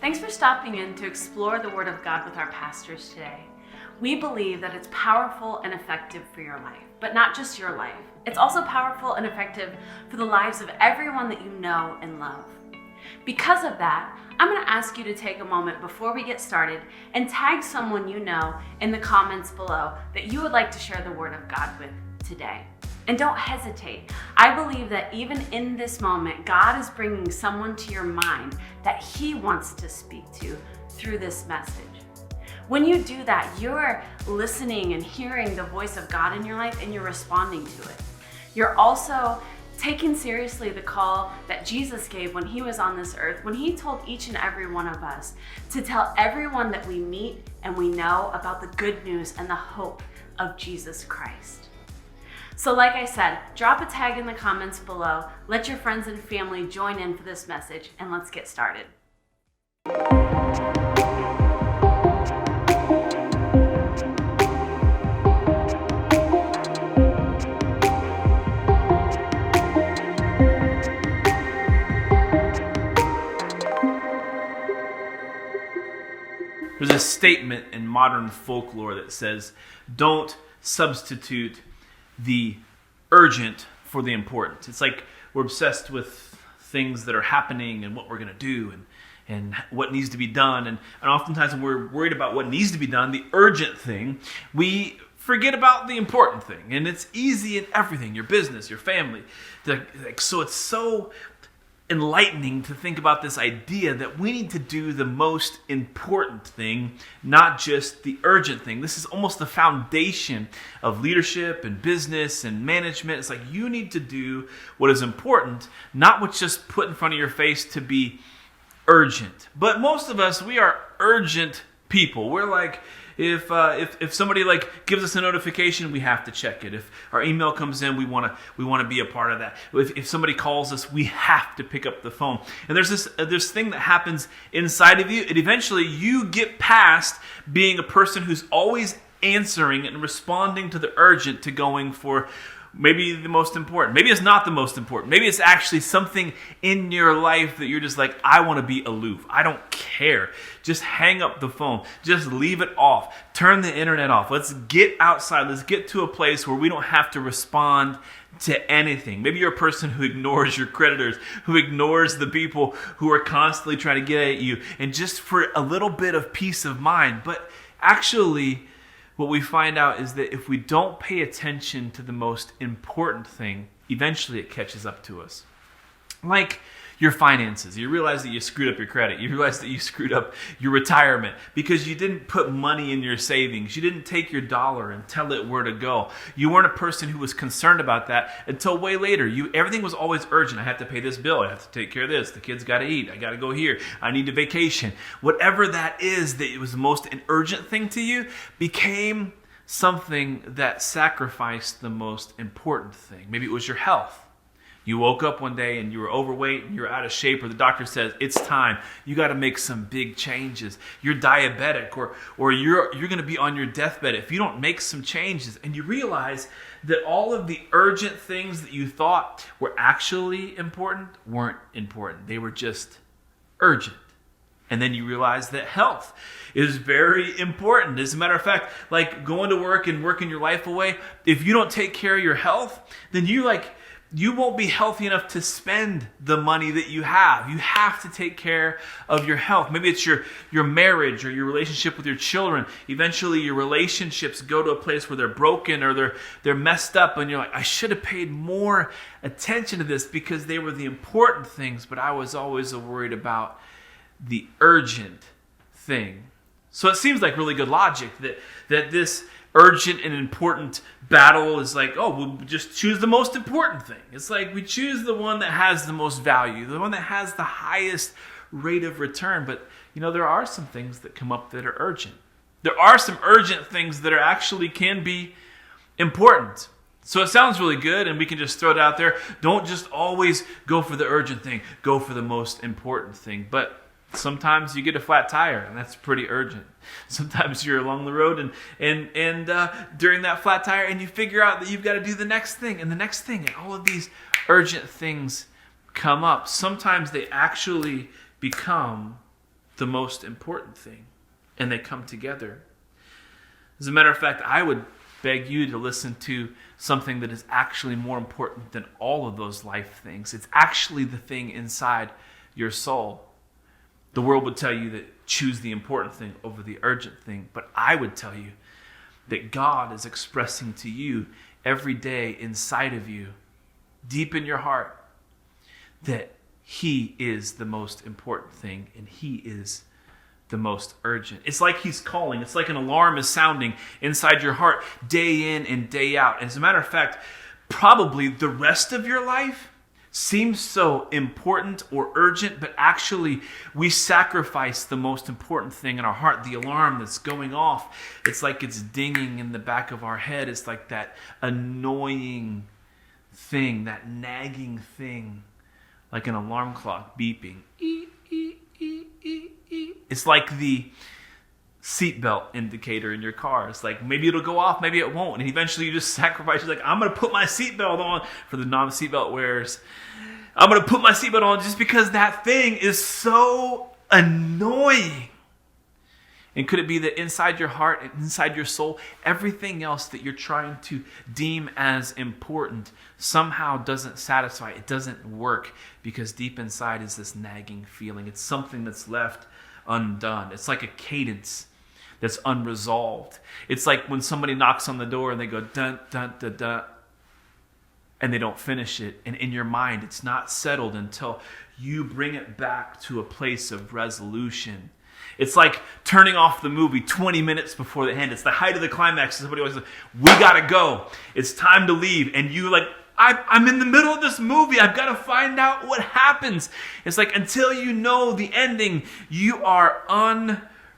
Thanks for stopping in to explore the Word of God with our pastors today. We believe that it's powerful and effective for your life, but not just your life. It's also powerful and effective for the lives of everyone that you know and love. Because of that, I'm going to ask you to take a moment before we get started and tag someone you know in the comments below that you would like to share the Word of God with today. And don't hesitate. I believe that even in this moment, God is bringing someone to your mind that He wants to speak to through this message. When you do that, you're listening and hearing the voice of God in your life and you're responding to it. You're also taking seriously the call that Jesus gave when He was on this earth, when He told each and every one of us to tell everyone that we meet and we know about the good news and the hope of Jesus Christ. So like I said, drop a tag in the comments below, let your friends and family join in for this message, and let's get started. There's a statement in modern folklore that says, don't substitute the urgent for the important. It's like we're obsessed with things that are happening and what we're going to do and what needs to be done. And oftentimes when we're worried about what needs to be done, the urgent thing, we forget about the important thing. And it's easy in everything, your business, your family. So it's so enlightening to think about this idea that we need to do the most important thing, not just the urgent thing. This is almost the foundation of leadership and business and management. It's like you need to do what is important, not what's just put in front of your face to be urgent. But most of us, we are urgent people. We're like, if somebody gives us a notification, we have to check it. If our email comes in, we want to be a part of that. If somebody calls us, we have to pick up the phone. And there's this thing that happens inside of you, and eventually you get past being a person who's always answering and responding to the urgent to going for maybe the most important. Maybe it's not the most important. Maybe it's actually something in your life that you're just like, I want to be aloof. I don't care. Just hang up the phone. Just leave it off. Turn the internet off. Let's get outside. Let's get to a place where we don't have to respond to anything. Maybe you're a person who ignores your creditors, who ignores the people who are constantly trying to get at you, and just for a little bit of peace of mind. But actually, what we find out is that if we don't pay attention to the most important thing, eventually it catches up to us. Like your finances. You realize that you screwed up your credit. You realize that you screwed up your retirement because you didn't put money in your savings. You didn't take your dollar and tell it where to go. You weren't a person who was concerned about that until way later. Everything was always urgent. I have to pay this bill. I have to take care of this. The kids got to eat. I got to go here. I need a vacation. Whatever that is that it was the most an urgent thing to you became something that sacrificed the most important thing. Maybe it was your health. You woke up one day and you were overweight and you were out of shape, or the doctor says, it's time. You got to make some big changes. You're diabetic or you're going to be on your deathbed if you don't make some changes. And you realize that all of the urgent things that you thought were actually important weren't important. They were just urgent. And then you realize that health is very important. As a matter of fact, like going to work and working your life away, if you don't take care of your health, then you won't be healthy enough to spend the money that you have. You have to take care of your health. Maybe it's your marriage or your relationship with your children. Eventually your relationships go to a place where they're broken or they're messed up, and you're like, I should have paid more attention to this because they were the important things, but I was always worried about the urgent thing. So it seems like really good logic that this urgent and important battle is like, oh, we'll just choose the most important thing. It's like we choose the one that has the most value, the one that has the highest rate of return. But, there are some things that come up that are urgent. There are some urgent things that actually can be important. So it sounds really good, and we can just throw it out there. Don't just always go for the urgent thing. Go for the most important thing. But sometimes you get a flat tire, and that's pretty urgent. Sometimes you're along the road and during that flat tire, and you figure out that you've got to do the next thing and the next thing, and all of these urgent things come up. Sometimes they actually become the most important thing, and they come together. As a matter of fact, I would beg you to listen to something that is actually more important than all of those life things. It's actually the thing inside your soul. The world would tell you that choose the important thing over the urgent thing, but I would tell you that God is expressing to you every day inside of you, deep in your heart, that He is the most important thing and He is the most urgent. It's like He's calling. It's like an alarm is sounding inside your heart day in and day out. And as a matter of fact, probably the rest of your life seems so important or urgent, but actually we sacrifice the most important thing in our heart, the alarm that's going off. It's like it's dinging in the back of our head. It's like that annoying thing, that nagging thing, like an alarm clock beeping. It's like the seatbelt indicator in your car. It's like maybe it'll go off, maybe it won't. And eventually you just sacrifice. You're like, I'm going to put my seatbelt on for the non-seatbelt wearers. I'm going to put my seatbelt on just because that thing is so annoying. And could it be that inside your heart and inside your soul, everything else that you're trying to deem as important somehow doesn't satisfy? It doesn't work because deep inside is this nagging feeling. It's something that's left undone. It's like a cadence that's unresolved. It's like when somebody knocks on the door and they go dun dun dun dun and they don't finish it, and in your mind it's not settled until you bring it back to a place of resolution. It's like turning off the movie 20 minutes before the end. It's the height of the climax. Somebody always says, we gotta go. It's time to leave. And you like, I'm in the middle of this movie. I've got to find out what happens. It's like until you know the ending, you are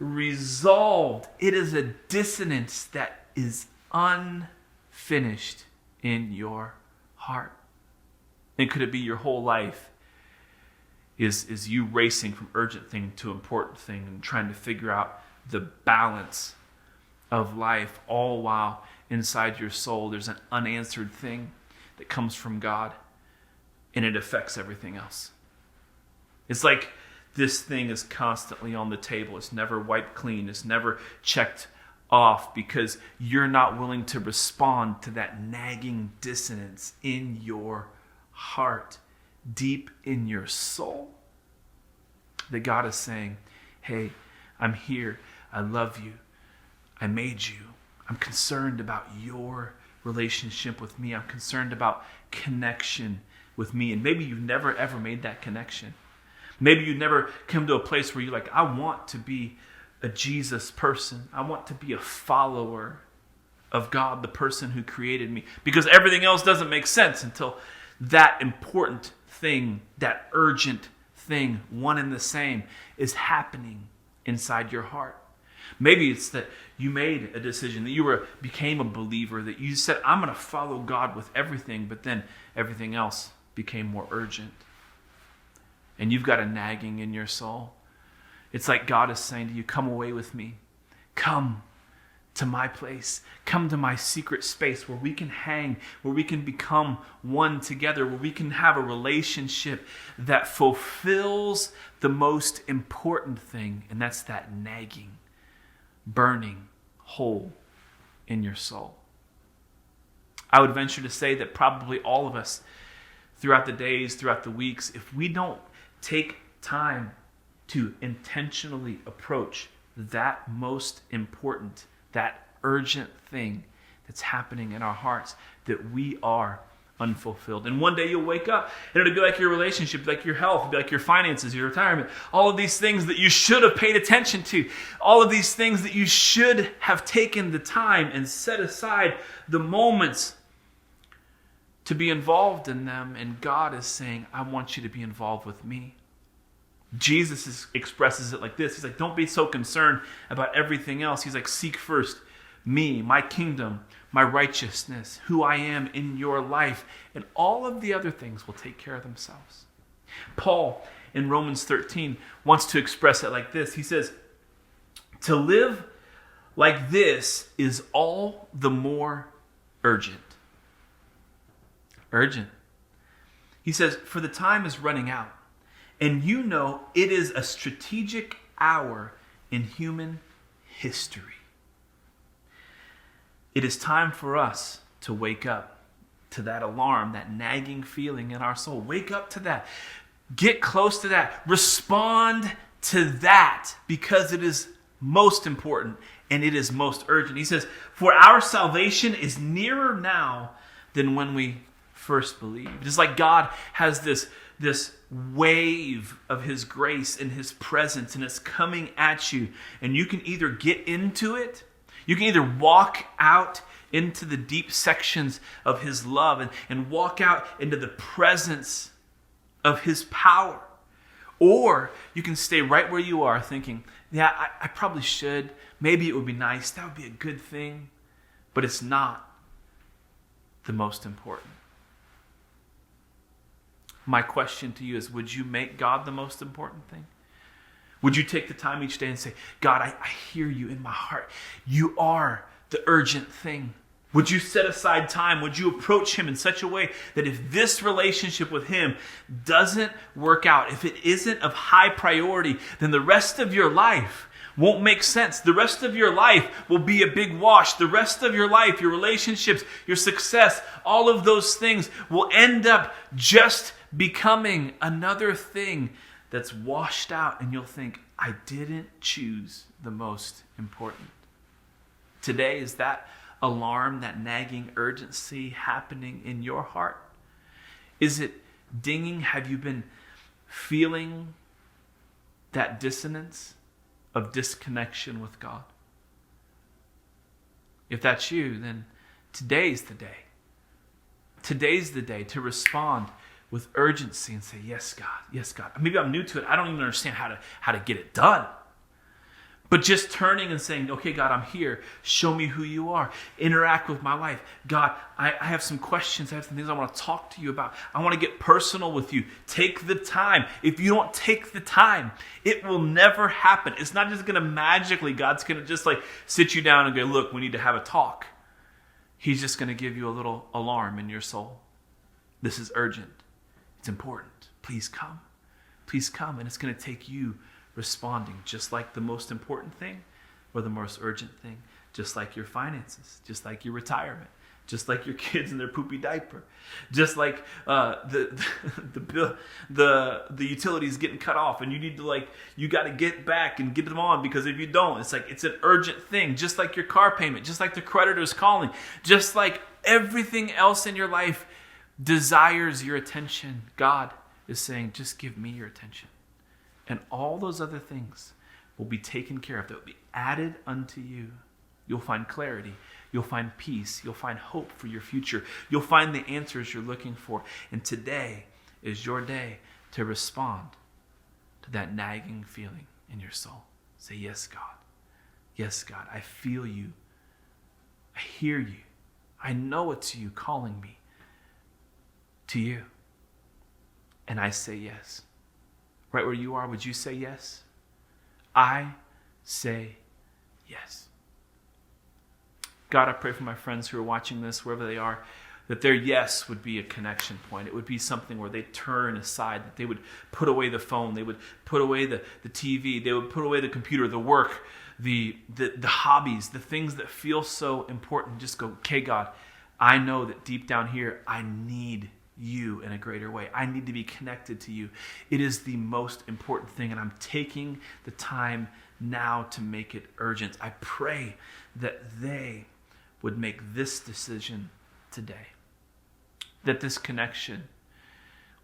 unresolved. It is a dissonance that is unfinished in your heart. And could it be your whole life is you racing from urgent thing to important thing and trying to figure out the balance of life, all while inside your soul there's an unanswered thing that comes from God, and it affects everything else. It's like this thing is constantly on the table. It's never wiped clean. It's never checked off because you're not willing to respond to that nagging dissonance in your heart, deep in your soul, that God is saying, hey, I'm here. I love you. I made you. I'm concerned about your relationship with me. I'm concerned about connection with me. And maybe you've never ever made that connection. Maybe you've never come to a place where you're like, I want to be a Jesus person. I want to be a follower of God, the person who created me. Because everything else doesn't make sense until that important thing, that urgent thing, one and the same, is happening inside your heart. Maybe it's that you made a decision, that you became a believer, that you said, I'm going to follow God with everything, but then everything else became more urgent. And you've got a nagging in your soul. It's like God is saying to you, come away with me. Come to my place. Come to my secret space where we can hang, where we can become one together, where we can have a relationship that fulfills the most important thing, and that's that nagging, burning hole in your soul. I would venture to say that probably all of us throughout the days, throughout the weeks, if we don't take time to intentionally approach that most important, that urgent thing that's happening in our hearts, that we are unfulfilled. And one day you'll wake up and it'll be like your relationship, like your health, it'll be like your finances, your retirement, all of these things that you should have paid attention to, all of these things that you should have taken the time and set aside the moments to be involved in them. And God is saying, I want you to be involved with me. Jesus expresses it like this. He's like, don't be so concerned about everything else. He's like, seek first me, my kingdom, my righteousness, who I am in your life, and all of the other things will take care of themselves. Paul in Romans 13 wants to express it like this. He says, to live like this is all the more urgent. Urgent. He says, for the time is running out, and you know it is a strategic hour in human history. It is time for us to wake up to that alarm, that nagging feeling in our soul. Wake up to that. Get close to that. Respond to that, because it is most important and it is most urgent. He says, for our salvation is nearer now than when we first believed. It's like God has this wave of his grace and his presence, and it's coming at you, and you can either get into it, you can either walk out into the deep sections of his love and walk out into the presence of his power, or you can stay right where you are thinking, yeah, I probably should, maybe it would be nice, that would be a good thing, but it's not the most important. My question to you is, would you make God the most important thing? Would you take the time each day and say, God, I hear you in my heart. You are the urgent thing. Would you set aside time? Would you approach him in such a way that if this relationship with him doesn't work out, if it isn't of high priority, then the rest of your life won't make sense. The rest of your life will be a big wash. The rest of your life, your relationships, your success, all of those things will end up just becoming another thing that's washed out, and you'll think, I didn't choose the most important. Today, is that alarm, that nagging urgency happening in your heart? Is it dinging? Have you been feeling that dissonance of disconnection with God? If that's you, then today's the day. Today's the day to respond with urgency and say, yes, God, yes, God. Maybe I'm new to it. I don't even understand how to get it done. But just turning and saying, okay, God, I'm here. Show me who you are. Interact with my life. God, I have some questions. I have some things I want to talk to you about. I want to get personal with you. Take the time. If you don't take the time, it will never happen. It's not just going to magically, God's going to just like sit you down and go, look, we need to have a talk. He's just going to give you a little alarm in your soul. This is urgent. It's important. Please come. Please come. And it's going to take you responding, just like the most important thing or the most urgent thing, just like your finances, just like your retirement, just like your kids in their poopy diaper, just like the utilities getting cut off, and you got to get back and get them on, because if you don't, it's an urgent thing, just like your car payment, just like the creditor's calling, just like everything else in your life desires your attention. God is saying, just give me your attention. And all those other things will be taken care of. That will be added unto you. You'll find clarity. You'll find peace. You'll find hope for your future. You'll find the answers you're looking for. And today is your day to respond to that nagging feeling in your soul. Say, yes, God. Yes, God. I feel you. I hear you. I know it's you calling me to you. And I say yes. Right where you are, would you say yes? I say yes. God, I pray for my friends who are watching this, wherever they are, that their yes would be a connection point. It would be something where they turn aside, that they would put away the phone, they would put away the TV, they would put away the computer, the work, the hobbies, the things that feel so important. Just go, okay, God, I know that deep down here, I need you in a greater way. I need to be connected to you. It is the most important thing, and I'm taking the time now to make it urgent. I pray that they would make this decision today, that this connection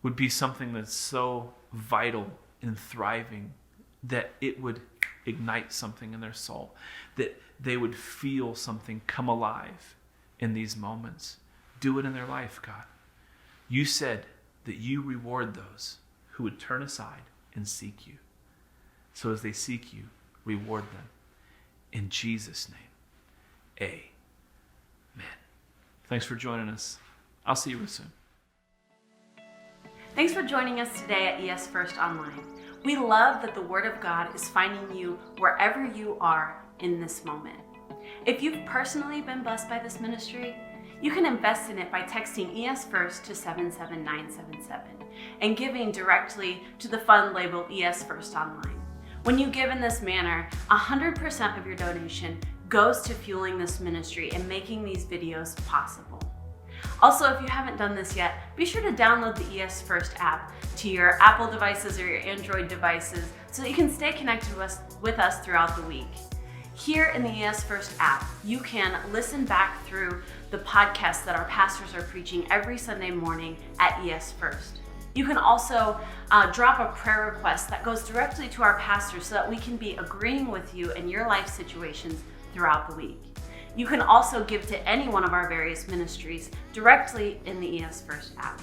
would be something that's so vital and thriving that it would ignite something in their soul, that they would feel something come alive in these moments. Do it in their life, God. You said that you reward those who would turn aside and seek you. So as they seek you, reward them. In Jesus' name, amen. Thanks for joining us. I'll see you real soon. Thanks for joining us today at ES First Online. We love that the Word of God is finding you wherever you are in this moment. If you've personally been blessed by this ministry, you can invest in it by texting ES First to 77977 and giving directly to the fund labeled ES First Online. When you give in this manner, 100% of your donation goes to fueling this ministry and making these videos possible. Also, if you haven't done this yet, be sure to download the ES First app to your Apple devices or your Android devices so that you can stay connected with us throughout the week. Here in the ES First app, you can listen back through the podcasts that our pastors are preaching every Sunday morning at ES First. You can also drop a prayer request that goes directly to our pastors so that we can be agreeing with you in your life situations throughout the week. You can also give to any one of our various ministries directly in the ES First app.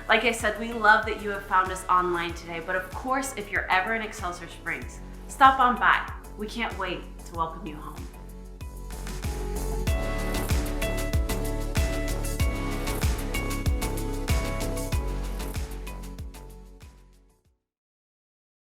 Like I said, we love that you have found us online today, but of course, if you're ever in Excelsior Springs, stop on by. We can't wait to welcome you home.